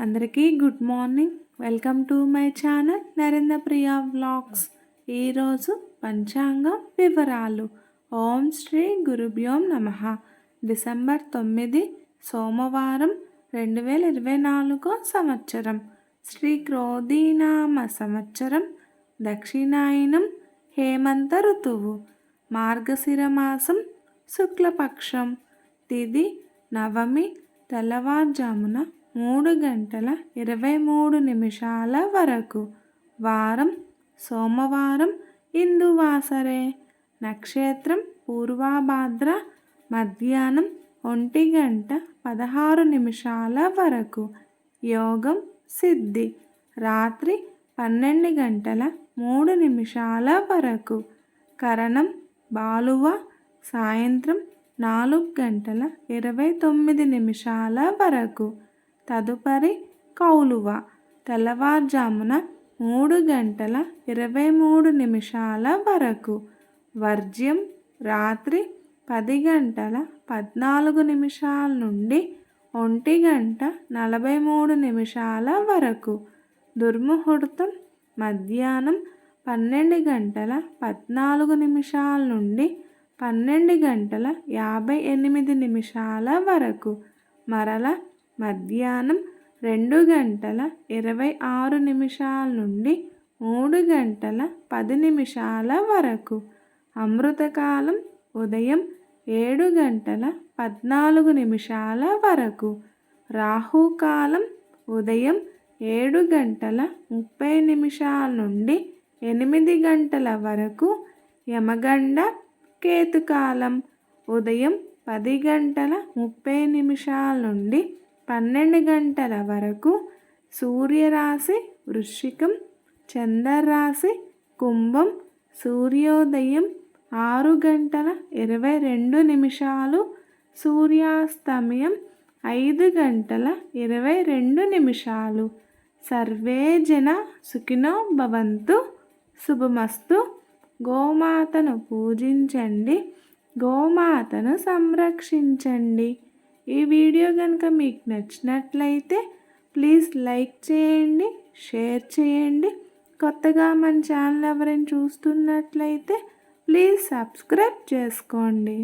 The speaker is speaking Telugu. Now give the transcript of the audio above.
అందరికీ good morning. Welcome to my channel Narendra Priya vlogs. ఈరోజు పంచాంగం వివరాలు. ఓం శ్రీ గురుభ్యోం నమః. డిసెంబర్ 9 సోమవారం 2024 సంవత్సరం. శ్రీ క్రోధీనామ సంవత్సరం. దక్షిణాయనం హేమంత ఋతువు. మార్గశిర మాసం శుక్లపక్షం. తిథి నవమి తెల్లవారుజామున 3:23 వరకు. వారం సోమవారం ఇందువాసరే. నక్షత్రం పూర్వభాద్ర. మధ్యాహ్నం 1:16 వరకు. యోగం సిద్ధి రాత్రి 12:03 వరకు. కరణం బాలువ సాయంత్రం 4:29 వరకు. తదుపరి కౌలువ తెల్లవారుజామున 3:23 వరకు. వర్జ్యం రాత్రి 10:14 నుండి 1:43 వరకు. దుర్ముహూర్తం మధ్యాహ్నం 12:14 నుండి 12:58 వరకు. మరల మధ్యాహ్నం 2:26 నుండి 3:10 వరకు. అమృతకాలం ఉదయం 7:14 వరకు. రాహుకాలం ఉదయం 7:30 నుండి 8 వరకు. యమగండ కేతుకాలం ఉదయం 10:30 నుండి 12 వరకు. సూర్యరాశి వృశ్చికం. చంద్రరాశి కుంభం. సూర్యోదయం 6:22. సూర్యాస్తమయం 5:22. సర్వే జన సుఖినో భవంతు. శుభమస్తు. గోమాతను పూజించండి, గోమాతను సంరక్షించండి. ఈ వీడియో కనుక మీకు నచ్చినట్లయితే ప్లీజ్ లైక్ చేయండి, షేర్ చేయండి. కొత్తగా మన ఛానల్ ఎవరైనా చూస్తున్నట్లయితే ప్లీజ్ సబ్స్క్రైబ్ చేసుకోండి.